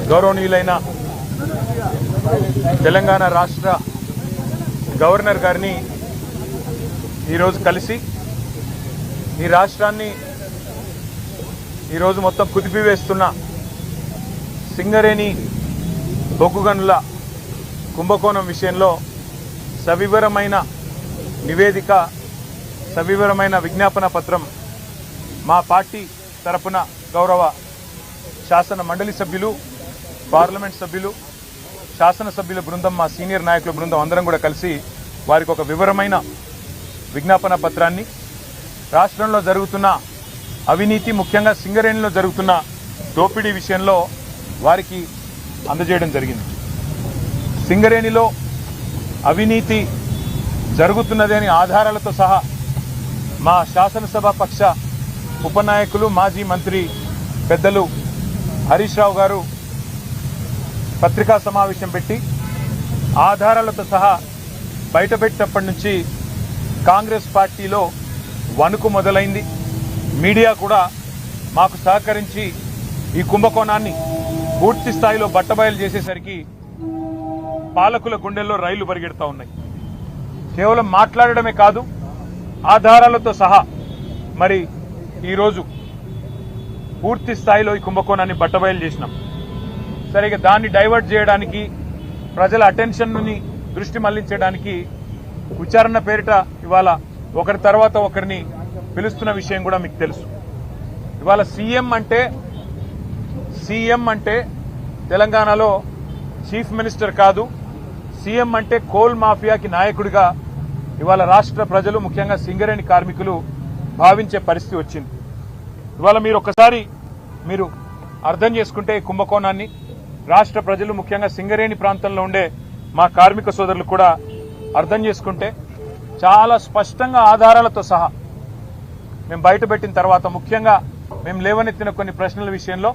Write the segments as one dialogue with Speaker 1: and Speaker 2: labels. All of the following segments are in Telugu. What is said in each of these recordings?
Speaker 1: గౌరవనీయులైన తెలంగాణ రాష్ట్ర గవర్నర్ గారిని ఈరోజు కలిసి ఈ రాష్ట్రాన్ని ఈరోజు మొత్తం కుదిపివేస్తున్న సింగరేణి బొగ్గు గనుల కుంభకోణం విషయంలో సవివరమైన నివేదిక, సవివరమైన విజ్ఞాపన పత్రం మా పార్టీ తరపున గౌరవ శాసన మండలి సభ్యులు, పార్లమెంట్ సభ్యులు, శాసనసభ్యుల బృందం, మా సీనియర్ నాయకుల బృందం అందరం కూడా కలిసి వారికి ఒక వివరమైన విజ్ఞాపన పత్రాన్ని రాష్ట్రంలో జరుగుతున్న అవినీతి, ముఖ్యంగా సింగరేణిలో జరుగుతున్న దోపిడీ విషయంలో వారికి అందజేయడం జరిగింది. సింగరేణిలో అవినీతి జరుగుతున్నదని ఆధారాలతో సహా మా శాసనసభ పక్ష ఉపనాయకులు, మాజీ మంత్రి పెద్దలు హరీష్ రావు గారు పత్రికా సమావేశం పెట్టి ఆధారాలతో సహా బయటపెట్టినప్పటి నుంచి కాంగ్రెస్ పార్టీలో వణుకు మొదలైంది. మీడియా కూడా మాకు సహకరించి ఈ కుంభకోణాన్ని పూర్తి స్థాయిలో బట్టబయలు చేసేసరికి పాలకుల గుండెల్లో రైళ్లు పరిగెడతా ఉన్నాయి. కేవలం మాట్లాడడమే కాదు, ఆధారాలతో సహా మరి ఈరోజు పూర్తి స్థాయిలో ఈ కుంభకోణాన్ని బట్టబయలు చేసినాం. సరిగా దాన్ని డైవర్ట్ చేయడానికి, ప్రజల అటెన్షన్ని దృష్టి మళ్లించడానికి విచారణ పేరిట ఇవాళ ఒకరి తర్వాత ఒకరిని పిలుస్తున్న విషయం కూడా మీకు తెలుసు. ఇవాళ సీఎం అంటే తెలంగాణలో చీఫ్ మినిస్టర్ కాదు, సీఎం అంటే కోల్ మాఫియాకి నాయకుడిగా ఇవాళ రాష్ట్ర ప్రజలు, ముఖ్యంగా సింగరేణి కార్మికులు భావించే పరిస్థితి వచ్చింది. ఇవాళ మీరు ఒక్కసారి అర్థం చేసుకుంటే ఈ కుంభకోణాన్ని రాష్ట్ర ప్రజలు, ముఖ్యంగా సింగరేణి ప్రాంతంలో ఉండే మా కార్మిక సోదరులు కూడా అర్థం చేసుకుంటే చాలా స్పష్టంగా ఆధారాలతో సహా మేము బయటపెట్టిన తర్వాత, ముఖ్యంగా మేము లేవనెత్తిన కొన్ని ప్రశ్నల విషయంలో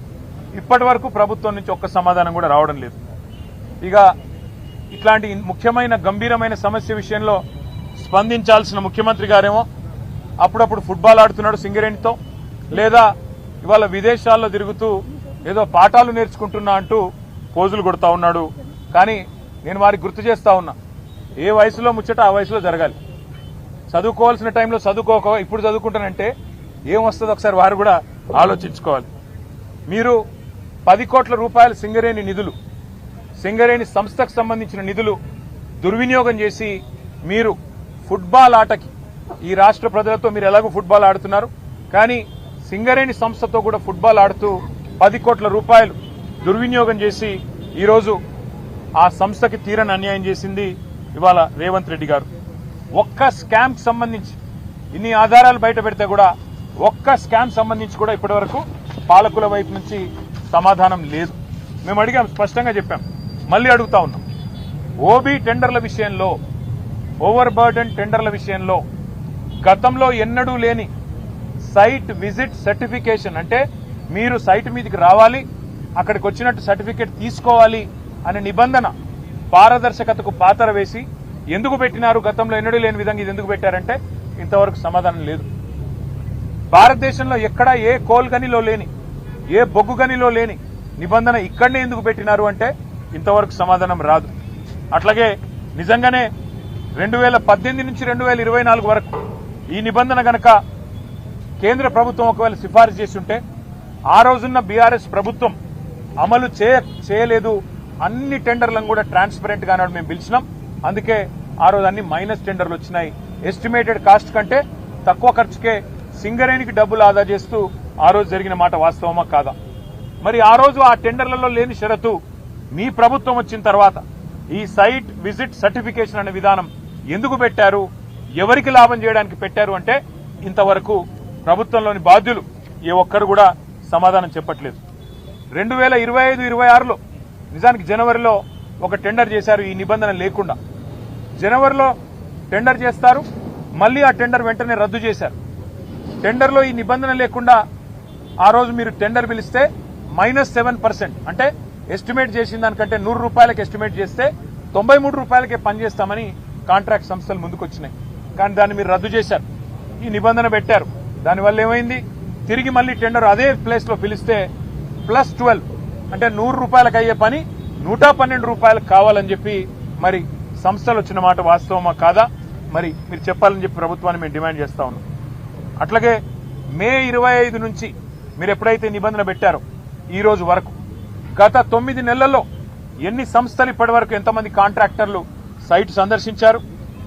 Speaker 1: ఇప్పటి వరకు ప్రభుత్వం నుంచి ఒక్క సమాధానం కూడా రావడం లేదు. ఇక ఇట్లాంటి ముఖ్యమైన గంభీరమైన సమస్య విషయంలో స్పందించాల్సిన ముఖ్యమంత్రి గారేమో అప్పుడప్పుడు ఫుట్బాల్ ఆడుతున్నాడు సింగరేణితో, లేదా ఇవాళ విదేశాల్లో తిరుగుతూ ఏదో పాఠాలు నేర్చుకుంటున్నా అంటూ పోజులు కొడుతూ ఉన్నాడు. కానీ నేను వారికి గుర్తు చేస్తా ఉన్నా, ఏ వయసులో ముచ్చట ఆ వయసులో జరగాలి. చదువుకోవాల్సిన టైంలో చదువుకోక ఇప్పుడు చదువుకుంటానంటే ఏం వస్తుందో ఒకసారి వారు కూడా ఆలోచించుకోవాలి. మీరు 10 కోట్ల రూపాయల సింగరేణి నిధులు, సింగరేణి సంస్థకు సంబంధించిన నిధులు దుర్వినియోగం చేసి మీరు ఫుట్బాల్ ఆటకి, ఈ రాష్ట్ర ప్రజలతో మీరు ఎలాగో ఫుట్బాల్ ఆడుతున్నారు, కానీ సింగరేణి సంస్థతో కూడా ఫుట్బాల్ ఆడుతూ 10 కోట్ల రూపాయలు దుర్వినియోగం చేసి ఈరోజు ఆ సంస్థకి తీరని అన్యాయం చేసింది ఇవాళ రేవంత్ రెడ్డి గారు. ఒక్క స్కామ్కి సంబంధించి ఇన్ని ఆధారాలు బయట పెడితే కూడా ఒక్క స్కామ్ సంబంధించి కూడా ఇప్పటి వరకు పాలకుల వైపు నుంచి సమాధానం లేదు. మేము అడిగాం, స్పష్టంగా చెప్పాం, మళ్ళీ అడుగుతా ఉన్నాం. ఓబీ టెండర్ల విషయంలో, ఓవర్ బర్డెన్ టెండర్ల విషయంలో గతంలో ఎన్నడూ లేని సైట్ విజిట్ సర్టిఫికేషన్, అంటే మీరు సైట్ మీదకి రావాలి, అక్కడికి వచ్చినట్టు సర్టిఫికేట్ తీసుకోవాలి అనే నిబంధన పారదర్శకతకు పాతర వేసి ఎందుకు పెట్టినారు, గతంలో ఎన్నడూ లేని విధంగా ఇది ఎందుకు పెట్టారంటే ఇంతవరకు సమాధానం లేదు. భారతదేశంలో ఎక్కడా ఏ కోల్ గనిలో లేని, ఏ బొగ్గు గనిలో లేని నిబంధన ఇక్కడనే ఎందుకు పెట్టినారు అంటే ఇంతవరకు సమాధానం రాదు. అట్లాగే నిజంగానే 2018 నుంచి 2024 వరకు ఈ నిబంధన గనక కేంద్ర ప్రభుత్వం ఒకవేళ సిఫారసు చేసి ఉంటే ఆ రోజున్న బీఆర్ఎస్ ప్రభుత్వం అమలు చేయలేదు. అన్ని టెండర్లను కూడా ట్రాన్స్పరెంట్ గా మేము పిలిచినాం. అందుకే ఆ రోజు అన్ని మైనస్ టెండర్లు వచ్చినాయి. ఎస్టిమేటెడ్ కాస్ట్ కంటే తక్కువ ఖర్చుకే సింగరేణికి డబ్బులు ఆదా చేస్తూ ఆ రోజు జరిగిన మాట వాస్తవమా కాదా? మరి ఆ రోజు ఆ టెండర్లలో లేని షరతు మీ ప్రభుత్వం వచ్చిన తర్వాత ఈ సైట్ విజిట్ సర్టిఫికేషన్ అనే విధానం ఎందుకు పెట్టారు, ఎవరికి లాభం చేయడానికి పెట్టారు అంటే ఇంతవరకు ప్రభుత్వంలోని బాధ్యులు ఏ ఒక్కరు కూడా సమాధానం చెప్పట్లేదు. 2025-26లో నిజానికి జనవరిలో ఒక టెండర్ చేశారు ఈ నిబంధన లేకుండా. జనవరిలో టెండర్ చేస్తారు, మళ్ళీ ఆ టెండర్ వెంటనే రద్దు చేశారు. టెండర్లో ఈ నిబంధన లేకుండా ఆ రోజు మీరు టెండర్ పిలిస్తే -7%, అంటే ఎస్టిమేట్ చేసిన దానికంటే 100 రూపాయలకు ఎస్టిమేట్ చేస్తే 93 రూపాయలకే పనిచేస్తామని కాంట్రాక్ట్ సంస్థలు ముందుకొచ్చినాయి. కానీ దాన్ని మీరు రద్దు చేశారు, ఈ నిబంధన పెట్టారు. దానివల్ల ఏమైంది, తిరిగి మళ్ళీ టెండర్ అదే ప్లేస్లో పిలిస్తే +12 అంటే 100 రూపాయలకు అయ్యే పని 112 రూపాయలకు కావాలని చెప్పి మరి సంస్థలు వచ్చిన మాట వాస్తవమా కాదా మరి మీరు చెప్పాలని చెప్పి ప్రభుత్వాన్ని మేము డిమాండ్ చేస్తా ఉన్నాం. అట్లాగే మే 25 నుంచి మీరు ఎప్పుడైతే నిబంధన పెట్టారో ఈ రోజు వరకు గత 9 నెలల్లో ఎన్ని సంస్థలు ఇప్పటి వరకు ఎంతమంది కాంట్రాక్టర్లు సైట్ సందర్శించారు,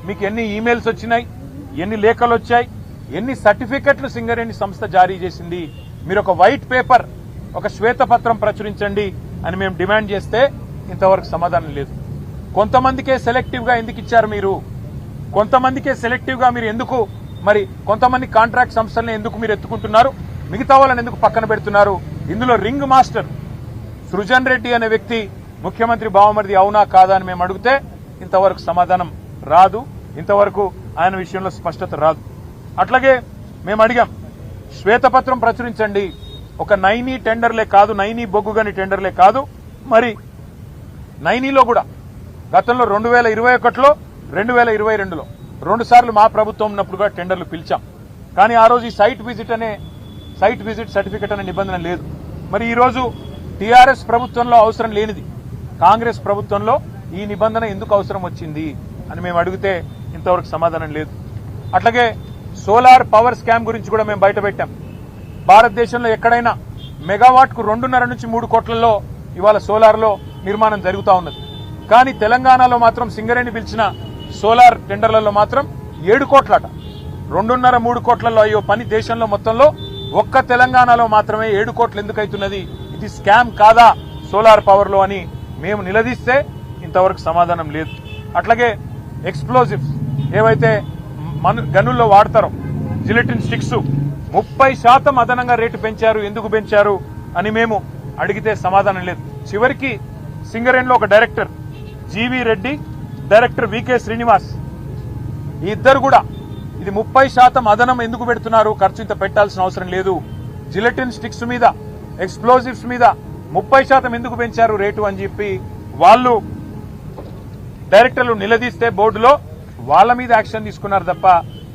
Speaker 1: మీకు ఎన్ని ఈమెయిల్స్ వచ్చినాయి, ఎన్ని లేఖలు వచ్చాయి, ఎన్ని సర్టిఫికెట్లు సింగరేణి సంస్థ జారీ చేసింది, మీరు ఒక వైట్ పేపర్ ఒక శ్వేతపత్రం ప్రచురించండి అని మేము డిమాండ్ చేస్తే ఇంతవరకు సమాధానం లేదు. కొంతమందికే సెలెక్టివ్ గా ఎందుకు ఇచ్చారు మీరు, కొంతమందికే సెలెక్టివ్ గా మీరు ఎందుకు మరి కొంతమంది కాంట్రాక్ట్ సంస్థలను ఎందుకు మీరు ఎత్తుకుంటున్నారు, మిగతా వాళ్ళని ఎందుకు పక్కన పెడుతున్నారు? ఇందులో రింగ్ మాస్టర్ సృజన్ రెడ్డి అనే వ్యక్తి ముఖ్యమంత్రి బావమరిది అవునా కాదా అని మేము అడిగితే ఇంతవరకు సమాధానం రాదు, ఇంతవరకు ఆయన విషయంలో స్పష్టత రాదు. అట్లాగే మేము అడిగాం శ్వేతపత్రం ప్రచురించండి, ఒక నైనీ టెండర్లే కాదు, నైనీ బొగ్గుగని టెండర్లే కాదు, మరి నైనీలో కూడా గతంలో 2021లో 2022లో 2 సార్లు మా ప్రభుత్వం ఉన్నప్పుడు కూడా టెండర్లు పిలిచాం. కానీ ఆ రోజు ఈ సైట్ విజిట్ సర్టిఫికెట్ అనే నిబంధన లేదు. మరి ఈ రోజు టీఆర్ఎస్ ప్రభుత్వంలో అవసరం లేనిది కాంగ్రెస్ ప్రభుత్వంలో ఈ నిబంధన ఎందుకు అవసరం వచ్చింది అని మేము అడిగితే ఇంతవరకు సమాధానం లేదు. అట్లాగే సోలార్ పవర్ స్కామ్ గురించి కూడా మేము బయటపెట్టాం. భారతదేశంలో ఎక్కడైనా మెగావాట్కు 2.5 నుంచి 3 కోట్లలో ఇవాళ సోలార్లో నిర్మాణం జరుగుతూ ఉన్నది. కానీ తెలంగాణలో మాత్రం సింగరేణి పిలిచిన సోలార్ టెండర్లలో మాత్రం 7 కోట్లట. 2.5-3 కోట్లలో అయ్యో పని దేశంలో మొత్తంలో ఒక్క తెలంగాణలో మాత్రమే 7 కోట్లు ఎందుకు అవుతున్నది, ఇది స్కామ్ కాదా సోలార్ పవర్ లో అని మేము నిలదీస్తే ఇంతవరకు సమాధానం లేదు. అట్లాగే ఎక్స్ప్లోజివ్స్ ఏవైతే గనుల్లో వాడతారో జిలెటిన్ స్టిక్స్ 30% అదనంగా రేటు పెంచారు, ఎందుకు పెంచారు అని మేము అడిగితే సమాధానం లేదు. చివరికి సింగరేణిలో ఒక director GV Reddy, director VK Srinivas ఈ ఇద్దరు కూడా ఇది 30% అదనం ఎందుకు పెడుతున్నారు, ఖర్చు ఇంత పెట్టాల్సిన అవసరం లేదు, జిలెటిన్ స్టిక్స్ మీద ఎక్స్ప్లోజివ్స్ మీద 30% ఎందుకు పెంచారు రేటు అని చెప్పి వాళ్ళు డైరెక్టర్లు నిలదీస్తే బోర్డులో వాళ్ళ మీద యాక్షన్ తీసుకున్నారు తప్ప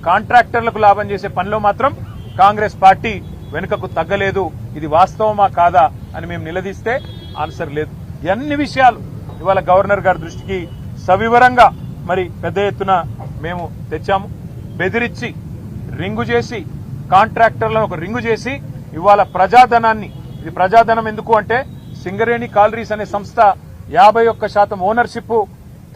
Speaker 1: కాంట్రాక్టర్లకు లాభం చేసే పనిలో మాత్రం కాంగ్రెస్ పార్టీ వెనుకకు తగ్గలేదు. ఇది వాస్తవమా కాదా అని మేము నిలదీస్తే ఆన్సర్ లేదు. అన్ని విషయాలు ఇవాళ గవర్నర్ గారి దృష్టికి సవివరంగా మరి పెద్ద ఎత్తున మేము తెచ్చాము. బెదిరించి రింగు చేసి కాంట్రాక్టర్లను ఒక రింగు చేసి ఇవాళ ప్రజాధనాన్ని, ఇది ప్రజాధనం ఎందుకు అంటే సింగరేణి కాలరీస్ అనే సంస్థ 51% ఓనర్షిప్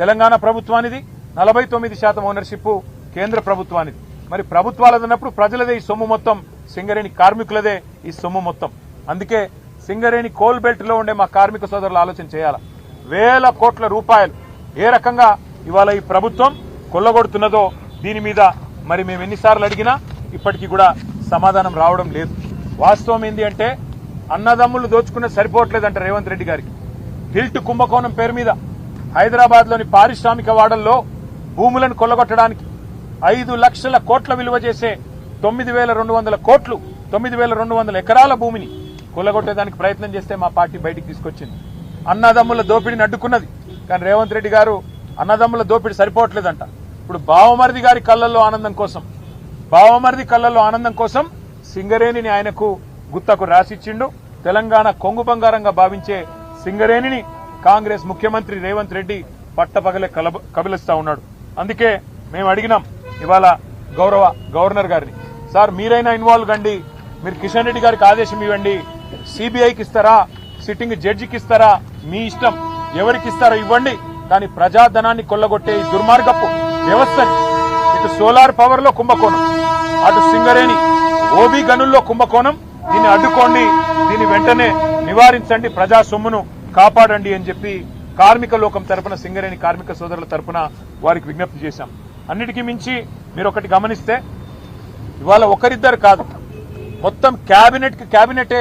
Speaker 1: తెలంగాణ ప్రభుత్వానిది, 49% ఓనర్షిప్ కేంద్ర ప్రభుత్వానిది. మరి ప్రభుత్వాలది అన్నప్పుడు ప్రజలదే ఈ సొమ్ము మొత్తం, సింగరేణి కార్మికులదే ఈ సొమ్ము మొత్తం. అందుకే సింగరేణి కోల్ బెల్ట్ లో ఉండే మా కార్మిక సోదరులు ఆలోచన చేయాల, వేల కోట్ల రూపాయలు ఏ రకంగా ఇవాళ ఈ ప్రభుత్వం కొల్లగొడుతున్నదో దీని మీద మరి మేము ఎన్నిసార్లు అడిగినా ఇప్పటికీ కూడా సమాధానం రావడం లేదు. వాస్తవం ఏంటి అంటే అన్నదమ్ములు దోచుకున్న సరిపోవట్లేదంట రేవంత్ రెడ్డి గారికి. హిల్ట్ కుంభకోణం పేరు మీద హైదరాబాద్ లోని పారిశ్రామిక వాడల్లో భూములను కొల్లగొట్టడానికి 5 లక్షల కోట్ల విలువ చేసే 9,200 కోట్లు, 9,200 ఎకరాల భూమిని కొల్లగొట్టేదానికి ప్రయత్నం చేస్తే మా పార్టీ బయటికి తీసుకొచ్చింది. అన్నదమ్ముల దోపిడిని అడ్డుకున్నది. కానీ రేవంత్ రెడ్డి గారు అన్నదమ్ముల దోపిడి సరిపోవట్లేదంట. ఇప్పుడు బావమరిది గారి కళ్ళల్లో ఆనందం కోసం సింగరేణిని ఆయనకు గుత్తకు రాసిచ్చిండు. తెలంగాణ కొంగు బంగారంగా భావించే సింగరేణిని కాంగ్రెస్ ముఖ్యమంత్రి రేవంత్ రెడ్డి పట్టపగలే కబిలిస్తా ఉన్నాడు. అందుకే మేము అడిగినాం ఇవాళ గౌరవ గవర్నర్ గారిని, సార్ మీరైనా ఇన్వాల్వ్ కండి, మీరు కిషన్ రెడ్డి గారికి ఆదేశం ఇవ్వండి, సిబిఐకి ఇస్తారా, సిట్టింగ్ జడ్జికి ఇస్తారా, మీ ఇష్టం, ఎవరికి ఇస్తారో ఇవ్వండి, కానీ ప్రజాధనాన్ని కొల్లగొట్టే ఈ దుర్మార్గపు వ్యవస్థని, ఇటు సోలార్ పవర్ లో కుంభకోణం, అటు సింగరేణి ఓబీ గనుల్లో కుంభకోణం, దీన్ని అడ్డుకోండి, దీన్ని వెంటనే నివారించండి, ప్రజా సొమ్మును కాపాడండి అని చెప్పి కార్మిక లోకం తరపున, సింగరేణి కార్మిక సోదరుల తరపున వారికి విజ్ఞప్తి చేశాం. అన్నిటికీ మించి మీరు ఒకటి గమనిస్తే ఇవాళ ఒకరిద్దరు కాదు, మొత్తం క్యాబినెటే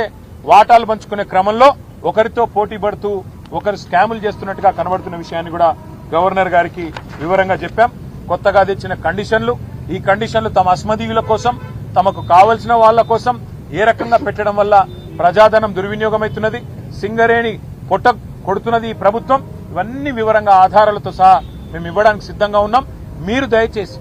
Speaker 1: వాటాలు పంచుకునే క్రమంలో ఒకరితో పోటీ పడుతూ ఒకరు స్కాములు చేస్తున్నట్టుగా కనబడుతున్న విషయాన్ని కూడా గవర్నర్ గారికి వివరంగా చెప్పాం. కొత్తగా తెచ్చిన కండిషన్లు, ఈ కండిషన్లు తమ అస్మదీయుల కోసం, తమకు కావలసిన వాళ్ల కోసం ఏ రకంగా పెట్టడం వల్ల ప్రజాధనం దుర్వినియోగమవుతున్నది, సింగరేణి పొట్ట కొడుతున్నది ఈ ప్రభుత్వం, ఇవన్నీ వివరంగా ఆధారాలతో సహా మేము ఇవ్వడానికి సిద్ధంగా ఉన్నాం. మీరు దయచేసి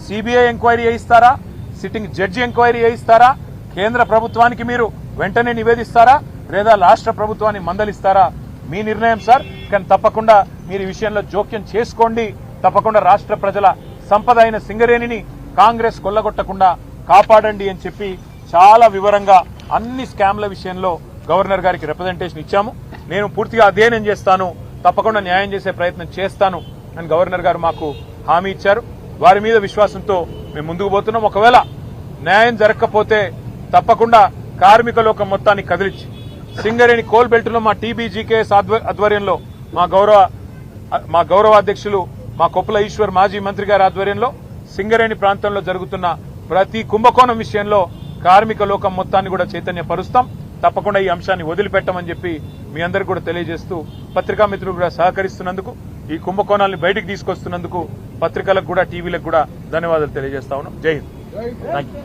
Speaker 1: సిబిఐ ఎంక్వైరీ చేయిస్తారా, సిట్టింగ్ జడ్జి ఎంక్వైరీ చేయిస్తారా, కేంద్ర ప్రభుత్వానికి మీరు వెంటనే నివేదిస్తారా, లేదా రాష్ట్ర ప్రభుత్వాన్ని మందలిస్తారా మీ నిర్ణయం సార్. కానీ తప్పకుండా మీరు ఈ విషయంలో జోక్యం చేసుకోండి. తప్పకుండా రాష్ట్ర ప్రజల సంపద అయిన సింగరేణిని కాంగ్రెస్ కొల్లగొట్టకుండా కాపాడండి అని చెప్పి చాలా వివరంగా అన్ని స్కామ్ల విషయంలో గవర్నర్ గారికి రిప్రజెంటేషన్ ఇచ్చాము. నేను పూర్తిగా అధ్యయనం చేస్తాను, తప్పకుండా న్యాయం చేసే ప్రయత్నం చేస్తాను అని గవర్నర్ గారు మాకు హామీ ఇచ్చారు. వారి మీద విశ్వాసంతో మేము ముందుకు పోతున్నాం. ఒకవేళ న్యాయం జరగకపోతే తప్పకుండా కార్మిక లోకం మొత్తాన్ని కదిలించి సింగరేణి కోల్ బెల్ట్ లో మా టీబీజీకేఎస్ ఆధ్వర్యంలో మా గౌరవ అధ్యక్షులు మా కొప్పుల ఈశ్వర్ మాజీ మంత్రి గారి ఆధ్వర్యంలో సింగరేణి ప్రాంతంలో జరుగుతున్న ప్రతి కుంభకోణం విషయంలో కార్మిక లోకం మొత్తాన్ని కూడా చైతన్యపరుస్తాం. తప్పకుండా ఈ అంశాన్ని వదిలిపెట్టమని చెప్పి మీ అందరికీ కూడా తెలియజేస్తూ పత్రికా మిత్రులు కూడా సహకరిస్తున్నందుకు, ఈ కుంభకోణాన్ని బయటికి తీసుకొస్తున్నందుకు పత్రికలకు కూడా టీవీలకు కూడా ధన్యవాదాలు తెలియజేస్తా ఉన్నాం. జై హింద్. థాంక్యూ.